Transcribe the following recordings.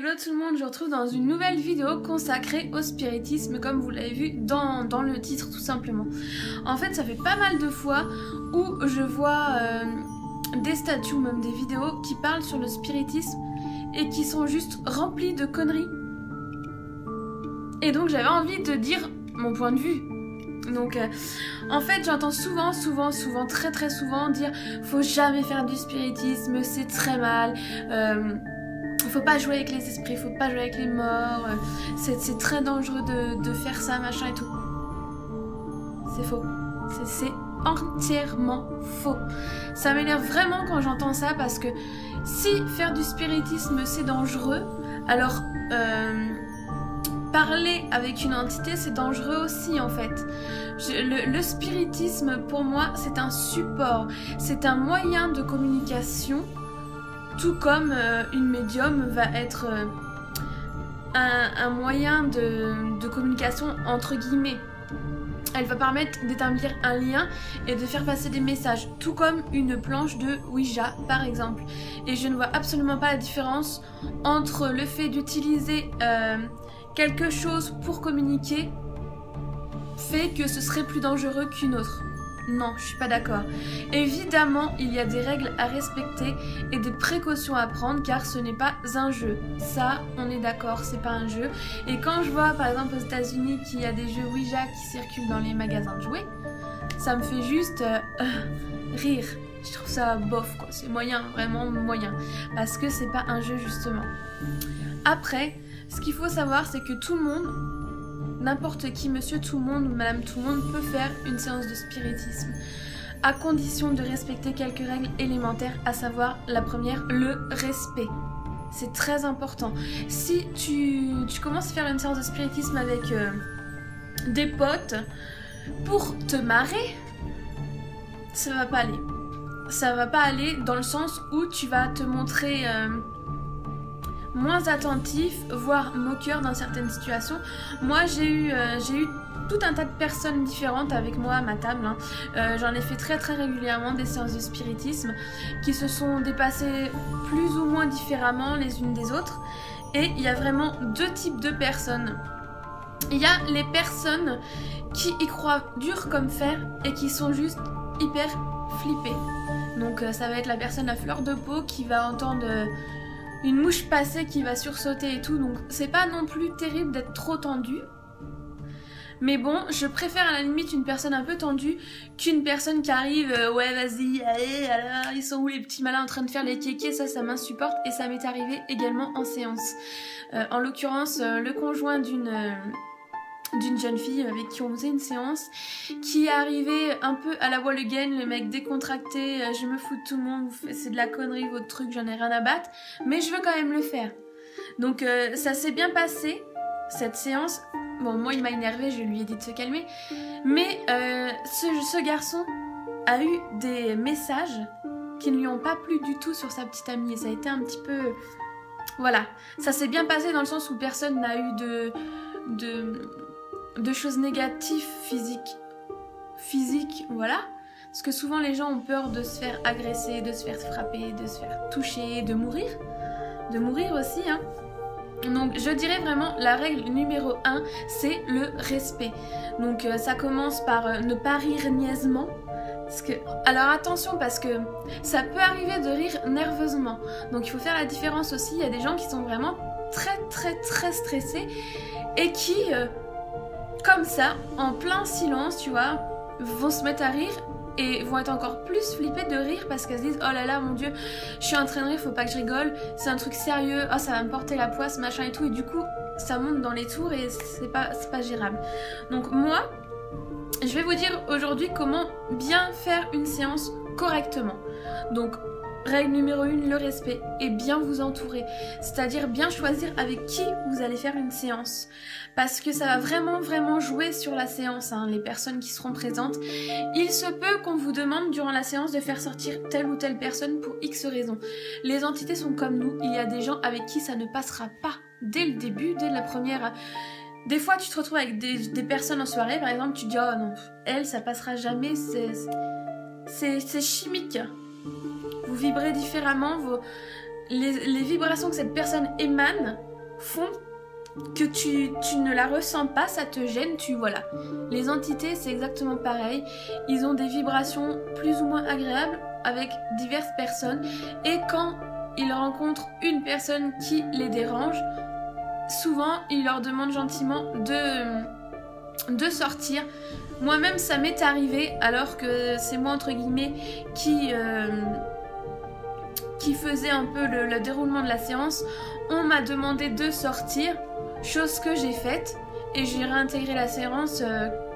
Hello tout le monde, je vous retrouve dans une nouvelle vidéo consacrée au spiritisme comme vous l'avez vu dans le titre tout simplement. En fait ça fait pas mal de fois où je vois des statuts ou même des vidéos qui parlent sur le spiritisme et qui sont juste remplies de conneries. Et donc j'avais envie de dire mon point de vue. Donc en fait j'entends souvent, très souvent dire faut jamais faire du spiritisme, c'est très mal, faut pas jouer avec les esprits, faut pas jouer avec les morts, c'est très dangereux de faire ça, machin et tout. C'est faux, c'est entièrement faux. Ça m'énerve vraiment quand j'entends ça parce que si faire du spiritisme c'est dangereux, alors parler avec une entité c'est dangereux aussi en fait. Le spiritisme pour moi c'est un support, c'est un moyen de communication, tout comme une médium va être un moyen de communication entre guillemets. Elle va permettre d'établir un lien et de faire passer des messages, tout comme une planche de Ouija par exemple. Et je ne vois absolument pas la différence entre le fait d'utiliser quelque chose pour communiquer fait que ce serait plus dangereux qu'une autre. Non, je suis pas d'accord. Évidemment, il y a des règles à respecter et des précautions à prendre car ce n'est pas un jeu. Ça, on est d'accord, c'est pas un jeu. Et quand je vois par exemple aux États-Unis qu'il y a des jeux Ouija qui circulent dans les magasins de jouets, ça me fait juste rire. Je trouve ça bof quoi, c'est moyen, vraiment moyen. Parce que c'est pas un jeu justement. Après, ce qu'il faut savoir c'est que tout le monde, n'importe qui, monsieur tout le monde ou madame tout le monde peut faire une séance de spiritisme à condition de respecter quelques règles élémentaires, à savoir la première, le respect. C'est très important. Si tu commences à faire une séance de spiritisme avec des potes pour te marrer, ça va pas aller. Ça va pas aller dans le sens où tu vas te montrer moins attentif, voire moqueur dans certaines situations. Moi j'ai eu tout un tas de personnes différentes avec moi à ma table, hein. J'en ai fait très régulièrement des séances de spiritisme qui se sont dépassées plus ou moins différemment les unes des autres. Et il y a vraiment deux types de personnes. Il y a les personnes qui y croient dur comme fer et qui sont juste hyper flippées. Donc ça va être la personne à fleur de peau qui va entendre une mouche passée qui va sursauter et tout, donc c'est pas non plus terrible d'être trop tendu. Mais bon, je préfère à la limite une personne un peu tendue qu'une personne qui arrive, ouais vas-y, allez, alors, ils sont où les petits malins en train de faire les kékés, ça m'insupporte et ça m'est arrivé également en séance. En l'occurrence, le conjoint d'une jeune fille avec qui on faisait une séance, qui est arrivée un peu à la wall again, le mec décontracté, je me fous de tout le monde, c'est de la connerie votre truc, j'en ai rien à battre, mais je veux quand même le faire. Donc ça s'est bien passé, cette séance. Bon, moi il m'a énervé, je lui ai dit de se calmer, mais ce garçon a eu des messages qui ne lui ont pas plu du tout sur sa petite amie, et ça a été un petit peu... Voilà, ça s'est bien passé dans le sens où personne n'a eu de choses négatives physiques, voilà. Parce que souvent les gens ont peur de se faire agresser, de se faire frapper, de se faire toucher, de mourir aussi, hein. Donc je dirais vraiment la règle numéro 1, c'est le respect. Donc ça commence par ne pas rire niaisement. Alors attention parce que ça peut arriver de rire nerveusement. Donc il faut faire la différence aussi, il y a des gens qui sont vraiment très stressés et qui... comme ça, en plein silence, tu vois, vont se mettre à rire et vont être encore plus flippées de rire parce qu'elles se disent oh là là mon dieu, je suis en train de rire, faut pas que je rigole, c'est un truc sérieux, oh ça va me porter la poisse, machin et tout, et du coup ça monte dans les tours et c'est pas gérable. Donc moi, je vais vous dire aujourd'hui comment bien faire une séance correctement. Donc règle numéro 1, le respect et bien vous entourer, c'est-à-dire bien choisir avec qui vous allez faire une séance parce que ça va vraiment jouer sur la séance, hein, les personnes qui seront présentes. Il se peut qu'on vous demande durant la séance de faire sortir telle ou telle personne pour X raisons. Les entités sont comme nous, il y a des gens avec qui ça ne passera pas dès le début, dès la première... Des fois tu te retrouves avec des personnes en soirée par exemple, tu dis oh non, elle ça passera jamais, c'est chimique. Vous vibrez différemment, les vibrations que cette personne émane font que tu ne la ressens pas, ça te gêne, voilà. Les entités, c'est exactement pareil. Ils ont des vibrations plus ou moins agréables avec diverses personnes. Et quand ils rencontrent une personne qui les dérange, souvent, ils leur demandent gentiment de sortir. Moi-même, ça m'est arrivé, alors que c'est moi, entre guillemets, qui faisait un peu le déroulement de la séance. On m'a demandé de sortir. Chose que j'ai faite et j'ai réintégré la séance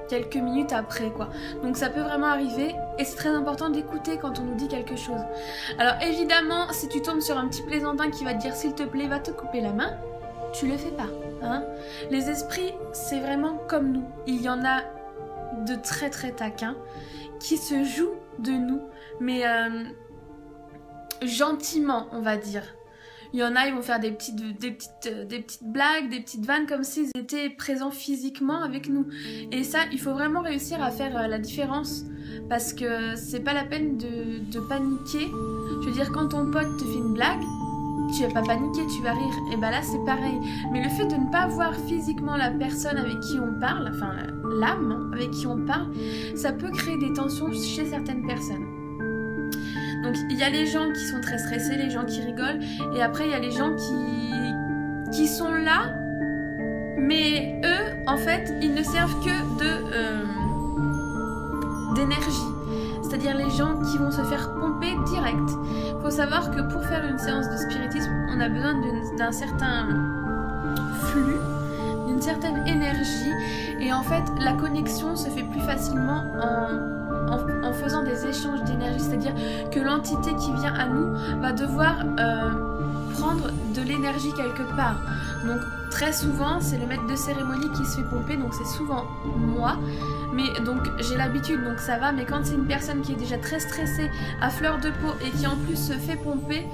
quelques minutes après quoi. Donc ça peut vraiment arriver et c'est très important d'écouter quand on nous dit quelque chose. Alors évidemment, si tu tombes sur un petit plaisantin qui va te dire s'il te plaît va te couper la main, tu le fais pas. Hein. Les esprits, c'est vraiment comme nous. Il y en a de très très taquins qui se jouent de nous, mais gentiment on va dire. Il y en a, ils vont faire des petites blagues, des petites vannes comme s'ils étaient présents physiquement avec nous. Et ça, il faut vraiment réussir à faire la différence parce que c'est pas la peine de paniquer. Je veux dire, quand ton pote te fait une blague, tu vas pas paniquer, tu vas rire. Et bah là, c'est pareil. Mais le fait de ne pas voir physiquement la personne avec qui on parle, enfin l'âme avec qui on parle, ça peut créer des tensions chez certaines personnes. Donc il y a les gens qui sont très stressés, les gens qui rigolent, et après il y a les gens qui sont là, mais eux, en fait, ils ne servent que d'énergie. C'est-à-dire les gens qui vont se faire pomper direct. Il faut savoir que pour faire une séance de spiritisme, on a besoin d'un certain flux, d'une certaine énergie, et en fait la connexion se fait plus facilement en faisant des échanges d'énergie, c'est-à-dire que l'entité qui vient à nous va devoir prendre de l'énergie quelque part. Donc très souvent c'est le maître de cérémonie qui se fait pomper, donc c'est souvent moi, mais donc j'ai l'habitude donc ça va, mais quand c'est une personne qui est déjà très stressée, à fleur de peau et qui en plus se fait pomper,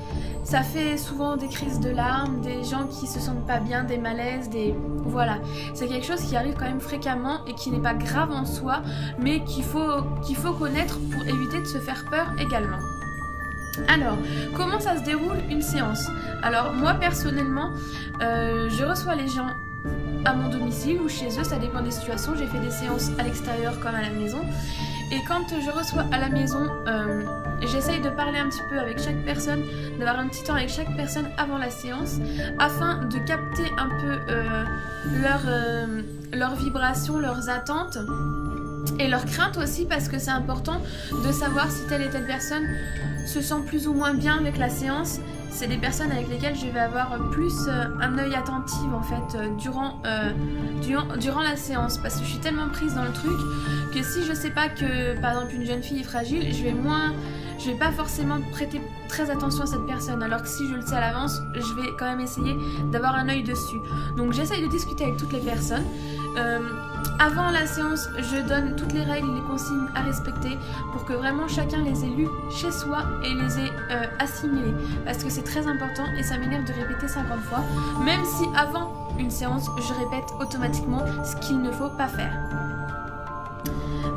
ça fait souvent des crises de larmes, des gens qui se sentent pas bien, des malaises, voilà. C'est quelque chose qui arrive quand même fréquemment et qui n'est pas grave en soi, mais qu'il faut connaître pour éviter de se faire peur également. Alors, comment ça se déroule une séance? Alors, moi personnellement, je reçois les gens à mon domicile ou chez eux, ça dépend des situations. J'ai fait des séances à l'extérieur comme à la maison. Et quand je reçois à la maison, j'essaye de parler un petit peu avec chaque personne, d'avoir un petit temps avec chaque personne avant la séance, afin de capter un peu leurs vibrations, leurs attentes et leurs craintes aussi, parce que c'est important de savoir si telle et telle personne se sent plus ou moins bien avec la séance. C'est des personnes avec lesquelles je vais avoir plus un œil attentif en fait durant la séance, parce que je suis tellement prise dans le truc que si je sais pas que par exemple une jeune fille est fragile, je vais pas forcément prêter très attention à cette personne, alors que si je le sais à l'avance, je vais quand même essayer d'avoir un œil dessus. Donc j'essaye de discuter avec toutes les personnes. Avant la séance, je donne toutes les règles, les consignes à respecter pour que vraiment chacun les ait lues chez soi et les ait assimilées, parce que c'est très important et ça m'énerve de répéter 50 fois, même si avant une séance, je répète automatiquement ce qu'il ne faut pas faire.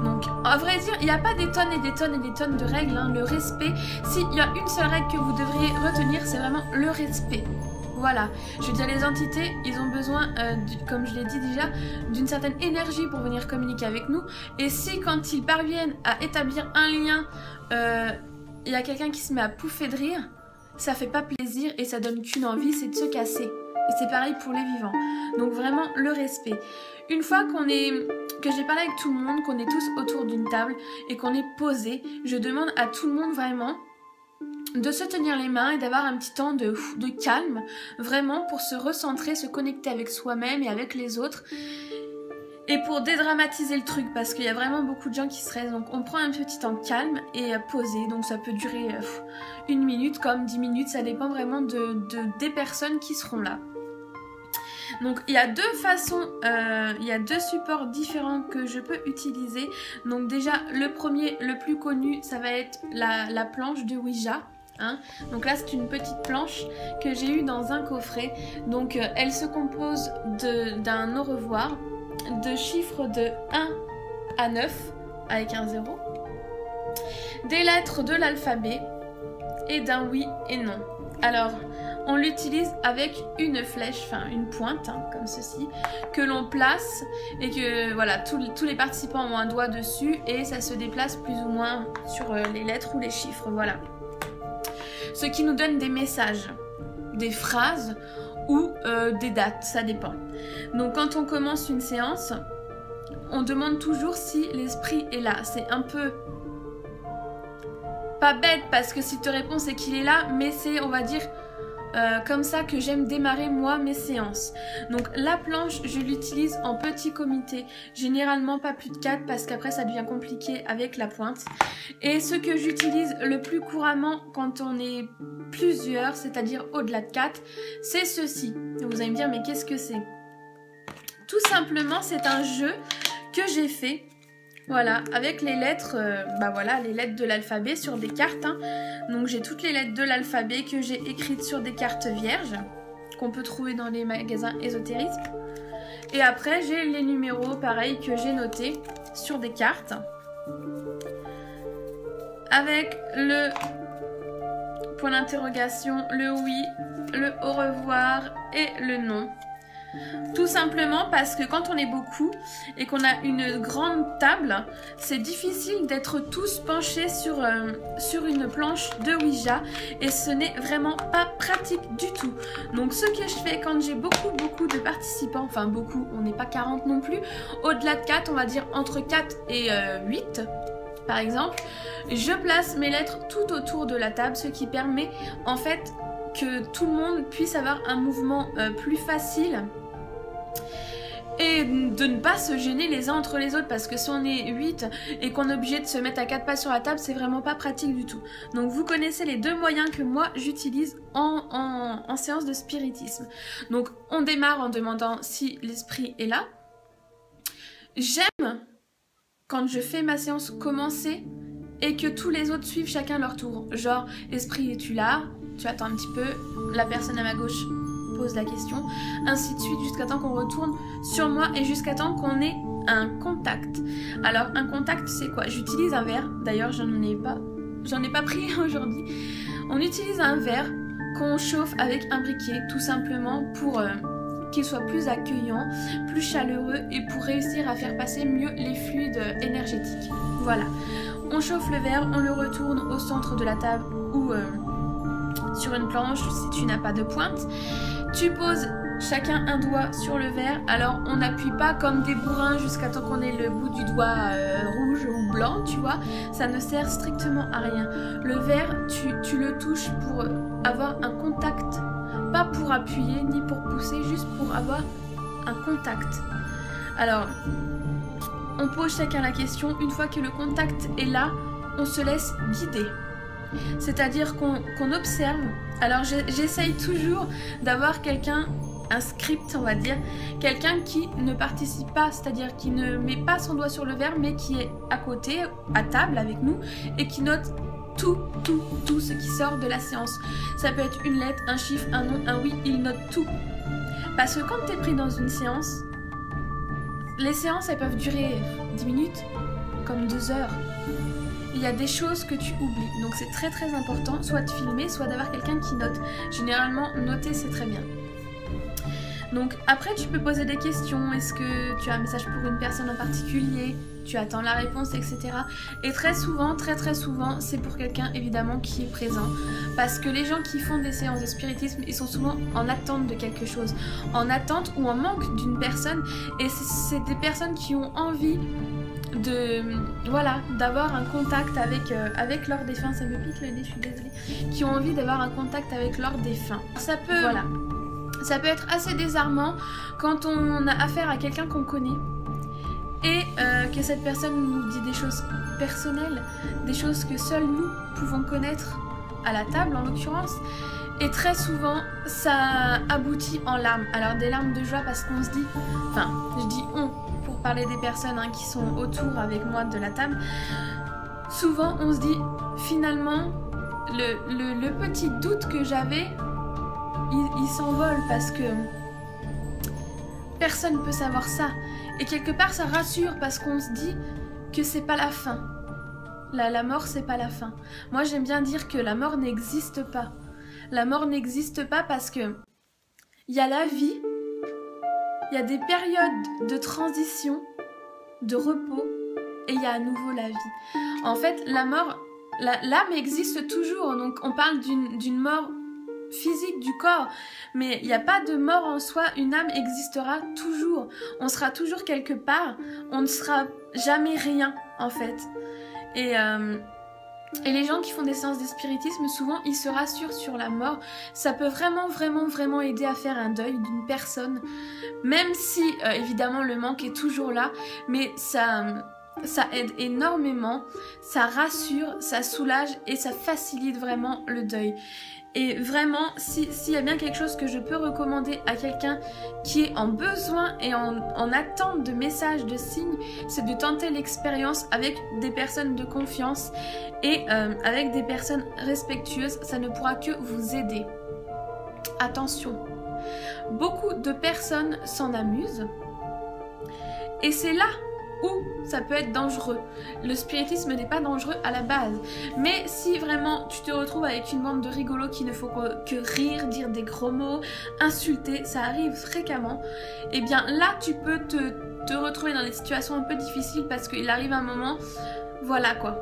Donc, à vrai dire, il n'y a pas des tonnes et des tonnes et des tonnes de règles, hein. Le respect, s'il y a une seule règle que vous devriez retenir, c'est vraiment le respect. Voilà, je veux dire, les entités, ils ont besoin, comme je l'ai dit déjà, d'une certaine énergie pour venir communiquer avec nous. Et si quand ils parviennent à établir un lien, il y a quelqu'un qui se met à pouffer de rire, ça fait pas plaisir et ça donne qu'une envie, c'est de se casser. Et c'est pareil pour les vivants. Donc vraiment, le respect. Une fois que j'ai parlé avec tout le monde, qu'on est tous autour d'une table et qu'on est posé, je demande à tout le monde vraiment de se tenir les mains et d'avoir un petit temps de calme, vraiment pour se recentrer, se connecter avec soi-même et avec les autres, et pour dédramatiser le truc, parce qu'il y a vraiment beaucoup de gens qui stressent. Donc on prend un petit temps calme et posé, donc ça peut durer 1 minute comme 10 minutes, ça dépend vraiment des personnes qui seront là. Donc il y a 2 façons, il y a 2 supports différents que je peux utiliser. Donc déjà le premier, le plus connu, ça va être la planche de Ouija. Hein. Donc là c'est une petite planche que j'ai eue dans un coffret. Donc elle se compose d'un au revoir, de chiffres de 1 à 9 avec un 0, des lettres de l'alphabet et d'un oui et non. Alors on l'utilise avec une flèche, enfin une pointe, hein, comme ceci, que l'on place et que voilà, tous les participants ont un doigt dessus et ça se déplace plus ou moins sur les lettres ou les chiffres, voilà. Ce qui nous donne des messages, des phrases ou des dates, ça dépend. Donc quand on commence une séance, on demande toujours si l'esprit est là. C'est un peu pas bête parce que s'il te répond c'est qu'il est là, mais c'est, on va dire, comme ça que j'aime démarrer moi mes séances. Donc la planche, je l'utilise en petit comité, généralement pas plus de 4 parce qu'après ça devient compliqué avec la pointe. Et ce que j'utilise le plus couramment quand on est plusieurs, c'est-à-dire au-delà de 4, c'est ceci. Et vous allez me dire mais qu'est-ce que c'est? Tout simplement c'est un jeu que j'ai fait. Voilà, avec les lettres, voilà, les lettres de l'alphabet sur des cartes. Hein. Donc j'ai toutes les lettres de l'alphabet que j'ai écrites sur des cartes vierges, qu'on peut trouver dans les magasins ésotérisme. Et après j'ai les numéros, pareil, que j'ai notés sur des cartes. Avec le point d'interrogation, le oui, le au revoir et le non. Tout simplement parce que quand on est beaucoup et qu'on a une grande table, c'est difficile d'être tous penchés sur une planche de Ouija et ce n'est vraiment pas pratique du tout. Donc ce que je fais quand j'ai beaucoup de participants, enfin beaucoup, on n'est pas 40 non plus, au-delà de 4, on va dire entre 4 et 8 par exemple, je place mes lettres tout autour de la table, ce qui permet en fait que tout le monde puisse avoir un mouvement plus facile et de ne pas se gêner les uns entre les autres, parce que si on est 8 et qu'on est obligé de se mettre à 4 pas sur la table, c'est vraiment pas pratique du tout. Donc vous connaissez les deux moyens que moi j'utilise en séance de spiritisme. Donc on démarre en demandant si l'esprit est là. J'aime quand je fais ma séance commencer et que tous les autres suivent chacun leur tour. Genre, esprit, es-tu là? Tu attends un petit peu, la personne à ma gauche pose la question, ainsi de suite jusqu'à temps qu'on retourne sur moi et jusqu'à temps qu'on ait un contact. Alors un contact c'est quoi? J'utilise un verre, d'ailleurs j'en ai pas pris aujourd'hui. On utilise un verre qu'on chauffe avec un briquet tout simplement pour qu'il soit plus accueillant, plus chaleureux et pour réussir à faire passer mieux les fluides énergétiques. Voilà, on chauffe le verre, on le retourne au centre de la table ou sur une planche si tu n'as pas de pointe. Tu poses chacun un doigt sur le verre, alors on n'appuie pas comme des bourrins jusqu'à temps qu'on ait le bout du doigt rouge ou blanc, tu vois, ça ne sert strictement à rien. Le verre, tu le touches pour avoir un contact, pas pour appuyer ni pour pousser, juste pour avoir un contact. Alors, on pose chacun la question, une fois que le contact est là, on se laisse guider. C'est-à-dire qu'on observe. Alors j'essaye toujours d'avoir quelqu'un, un script on va dire, quelqu'un qui ne participe pas, c'est-à-dire qui ne met pas son doigt sur le verre mais qui est à côté, à table avec nous et qui note tout ce qui sort de la séance. Ça peut être une lettre, un chiffre, un nom, un oui, il note tout. Parce que quand tu es pris dans une séance, les séances elles peuvent durer 10 minutes comme 2 heures. Il y a des choses que tu oublies, donc c'est très important, soit de filmer, soit d'avoir quelqu'un qui note. Généralement, noter c'est très bien. Donc après tu peux poser des questions, est-ce que tu as un message pour une personne en particulier, tu attends la réponse, etc. Et très souvent, c'est pour quelqu'un évidemment qui est présent. Parce que les gens qui font des séances de spiritisme, ils sont souvent en attente de quelque chose, en attente ou en manque d'une personne, et c'est des personnes qui ont envie d'avoir un contact avec leur défunt. Ça me pique le nez, je suis désolée. Qui ont envie d'avoir un contact avec leur défunt. Ça peut être assez désarmant quand on a affaire à quelqu'un qu'on connaît et que cette personne nous dit des choses personnelles, des choses que seuls nous pouvons connaître à la table en l'occurrence. Et très souvent, ça aboutit en larmes. Alors des larmes de joie parce qu'on se dit, enfin, je dis on, pour parler des personnes qui sont autour avec moi de la table, souvent on se dit, finalement, le petit doute que j'avais, il s'envole parce que personne ne peut savoir ça. Et quelque part, ça rassure parce qu'on se dit que c'est pas la fin. La mort, c'est pas la fin. Moi, j'aime bien dire que la mort n'existe pas. La mort n'existe pas parce que il y a la vie, il y a des périodes de transition, de repos, et il y a à nouveau la vie. En fait, la mort, l'âme existe toujours, donc on parle d'une mort physique du corps, mais il n'y a pas de mort en soi, une âme existera toujours, on sera toujours quelque part, on ne sera jamais rien en fait. Et les gens qui font des séances de spiritisme, souvent ils se rassurent sur la mort, ça peut vraiment aider à faire un deuil d'une personne, même si évidemment le manque est toujours là, mais ça aide énormément, ça rassure, ça soulage et ça facilite vraiment le deuil. Et vraiment, s'il y a bien quelque chose que je peux recommander à quelqu'un qui est en besoin et en attente de messages, de signes, c'est de tenter l'expérience avec des personnes de confiance et avec des personnes respectueuses, ça ne pourra que vous aider. Attention, beaucoup de personnes s'en amusent et c'est là où ça peut être dangereux. Le spiritisme n'est pas dangereux à la base. Mais si vraiment tu te retrouves avec une bande de rigolos qui ne font que rire, dire des gros mots, insulter, ça arrive fréquemment, et bien là tu peux te retrouver dans des situations un peu difficiles parce qu'il arrive un moment, voilà quoi.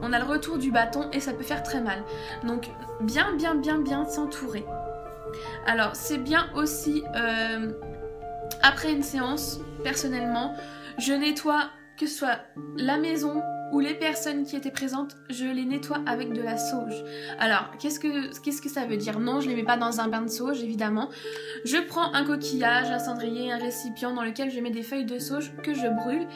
On a le retour du bâton et ça peut faire très mal. Donc bien s'entourer. Alors c'est bien aussi... après une séance, personnellement, je nettoie, que ce soit la maison ou les personnes qui étaient présentes, je les nettoie avec de la sauge. Alors, qu'est-ce que ça veut dire? Non, je les mets pas dans un bain de sauge, évidemment. Je prends un coquillage, un cendrier, un récipient dans lequel je mets des feuilles de sauge que je brûle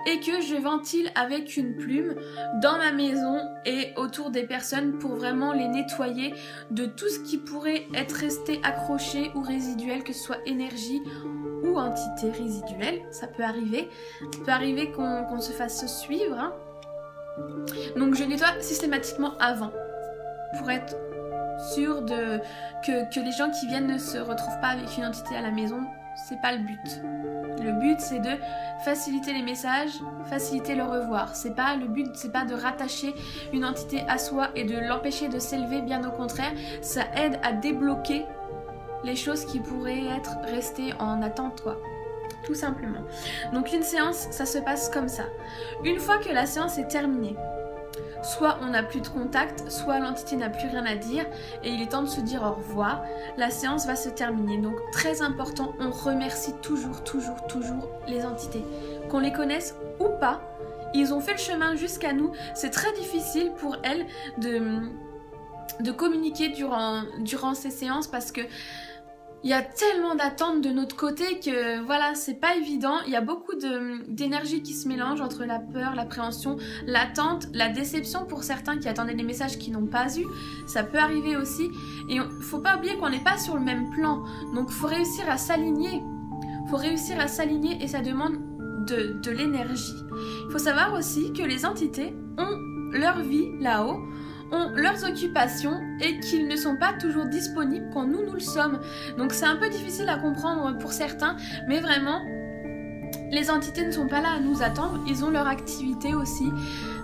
et que je ventile avec une plume dans ma maison et autour des personnes pour vraiment les nettoyer de tout ce qui pourrait être resté accroché ou résiduel, que ce soit énergie ou entité résiduelle, ça peut arriver. Ça peut arriver qu'on se fasse suivre, hein. Donc je nettoie systématiquement avant pour être sûre que les gens qui viennent ne se retrouvent pas avec une entité à la maison. C'est pas le but. Le but c'est de faciliter les messages, faciliter le revoir. Le but c'est pas de rattacher une entité à soi et de l'empêcher de s'élever, bien au contraire. Ça aide à débloquer les choses qui pourraient être restées en attente, quoi. Tout simplement. Donc une séance, ça se passe comme ça. Une fois que la séance est terminée, soit on n'a plus de contact, soit l'entité n'a plus rien à dire et il est temps de se dire au revoir. La séance va se terminer. Donc très important, on remercie toujours les entités. Qu'on les connaisse ou pas, ils ont fait le chemin jusqu'à nous. C'est très difficile pour elles de communiquer durant ces séances parce que il y a tellement d'attentes de notre côté que voilà, c'est pas évident. Il y a beaucoup d'énergie qui se mélange entre la peur, l'appréhension, l'attente, la déception pour certains qui attendaient des messages qu'ils n'ont pas eu. Ça peut arriver aussi. Et faut pas oublier qu'on n'est pas sur le même plan. Donc faut réussir à s'aligner. Faut réussir à s'aligner et ça demande de l'énergie. Il faut savoir aussi que les entités ont leur vie là-haut, ont leurs occupations et qu'ils ne sont pas toujours disponibles quand nous le sommes. Donc c'est un peu difficile à comprendre pour certains, mais vraiment, les entités ne sont pas là à nous attendre, ils ont leur activité aussi.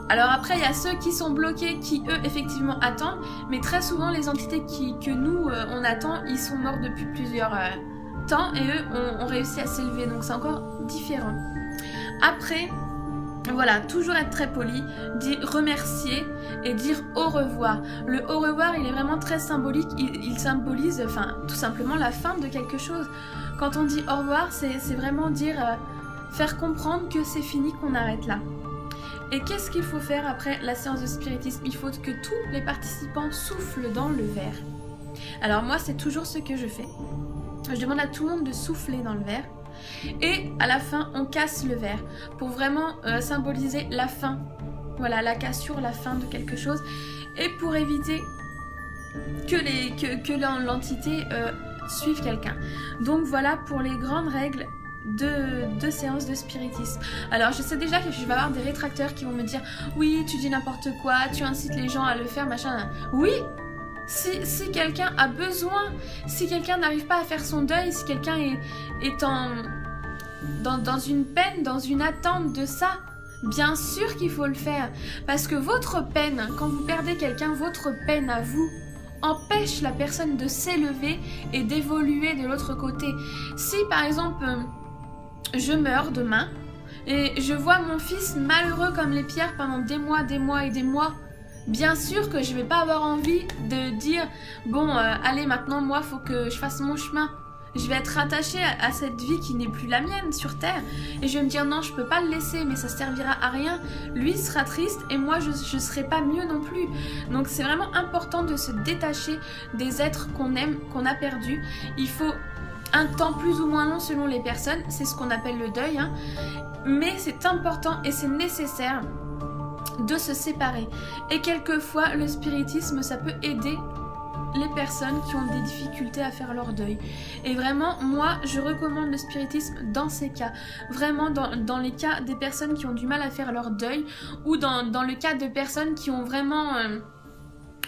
Alors après, il y a ceux qui sont bloqués, qui eux, effectivement, attendent, mais très souvent, les entités que nous, on attend, ils sont morts depuis plusieurs temps et eux ont réussi à s'élever, donc c'est encore différent. Après... Voilà, toujours être très poli, dire remercier et dire au revoir. Le au revoir, il est vraiment très symbolique, il symbolise tout simplement la fin de quelque chose. Quand on dit au revoir, c'est vraiment dire, faire comprendre que c'est fini, qu'on arrête là. Et qu'est-ce qu'il faut faire après la séance de spiritisme? Il faut que tous les participants soufflent dans le verre. Alors moi, c'est toujours ce que je fais. Je demande à tout le monde de souffler dans le verre. Et à la fin, on casse le verre pour vraiment symboliser la fin. Voilà, la cassure, la fin de quelque chose. Et pour éviter que l'entité suive quelqu'un. Donc voilà pour les grandes règles de séances de spiritisme. Alors je sais déjà que je vais avoir des rétracteurs qui vont me dire « Oui, tu dis n'importe quoi, tu incites les gens à le faire, machin. » Oui, si quelqu'un a besoin, si quelqu'un n'arrive pas à faire son deuil, si quelqu'un est dans une peine, dans une attente de ça, bien sûr qu'il faut le faire. Parce que votre peine, quand vous perdez quelqu'un, votre peine à vous, empêche la personne de s'élever et d'évoluer de l'autre côté. Si par exemple je meurs demain et je vois mon fils malheureux comme les pierres pendant des mois et des mois, bien sûr que je vais pas avoir envie de dire bon allez maintenant moi faut que je fasse mon chemin. Je vais être attachée à cette vie qui n'est plus la mienne sur terre et je vais me dire non je peux pas le laisser mais ça servira à rien. Lui sera triste et moi je serai pas mieux non plus. Donc c'est vraiment important de se détacher des êtres qu'on aime, qu'on a perdus. Il faut un temps plus ou moins long selon les personnes, c'est ce qu'on appelle le deuil, hein. Mais c'est important et c'est nécessaire de se séparer. Et quelquefois le spiritisme ça peut aider les personnes qui ont des difficultés à faire leur deuil. Et vraiment, moi, je recommande le spiritisme dans ces cas. Vraiment, dans les cas des personnes qui ont du mal à faire leur deuil ou dans le cas de personnes qui ont vraiment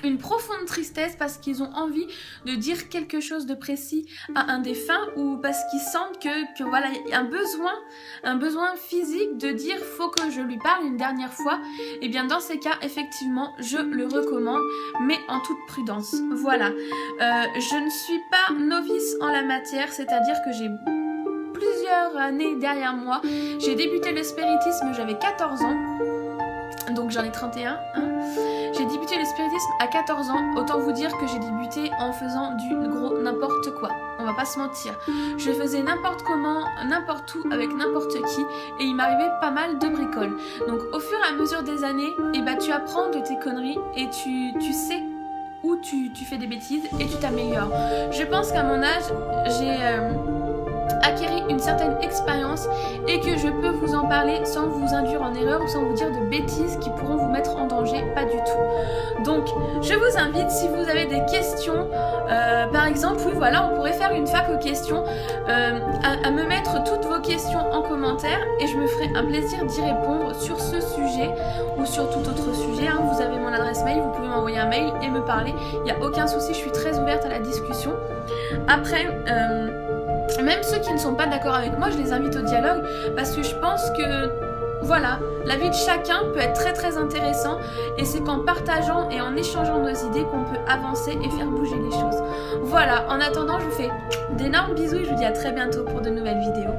une profonde tristesse parce qu'ils ont envie de dire quelque chose de précis à un défunt ou parce qu'ils sentent que voilà, il y a un besoin physique de dire faut que je lui parle une dernière fois. Et bien dans ces cas, effectivement, je le recommande, mais en toute prudence. Voilà. Je ne suis pas novice en la matière, c'est-à-dire que j'ai plusieurs années derrière moi. J'ai débuté le spiritisme, j'avais 14 ans. Donc j'en ai 31, hein. J'ai débuté le spiritisme à 14 ans, autant vous dire que j'ai débuté en faisant du gros n'importe quoi, on va pas se mentir. Je faisais n'importe comment, n'importe où, avec n'importe qui, et il m'arrivait pas mal de bricoles. Donc au fur et à mesure des années, tu apprends de tes conneries et tu sais où tu fais des bêtises et tu t'améliores. Je pense qu'à mon âge, j'ai acquérir une certaine expérience et que je peux vous en parler sans vous induire en erreur ou sans vous dire de bêtises qui pourront vous mettre en danger, pas du tout. Donc je vous invite, si vous avez des questions, par exemple, oui voilà, on pourrait faire une fac aux questions, à me mettre toutes vos questions en commentaire et je me ferai un plaisir d'y répondre sur ce sujet ou sur tout autre sujet, hein. Vous avez mon adresse mail, vous pouvez m'envoyer un mail et me parler, il n'y a aucun souci, je suis très ouverte à la discussion. Après même ceux qui ne sont pas d'accord avec moi, je les invite au dialogue parce que je pense que voilà, la vie de chacun peut être très très intéressant et c'est qu'en partageant et en échangeant nos idées qu'on peut avancer et faire bouger les choses. Voilà, en attendant, je vous fais d'énormes bisous et je vous dis à très bientôt pour de nouvelles vidéos.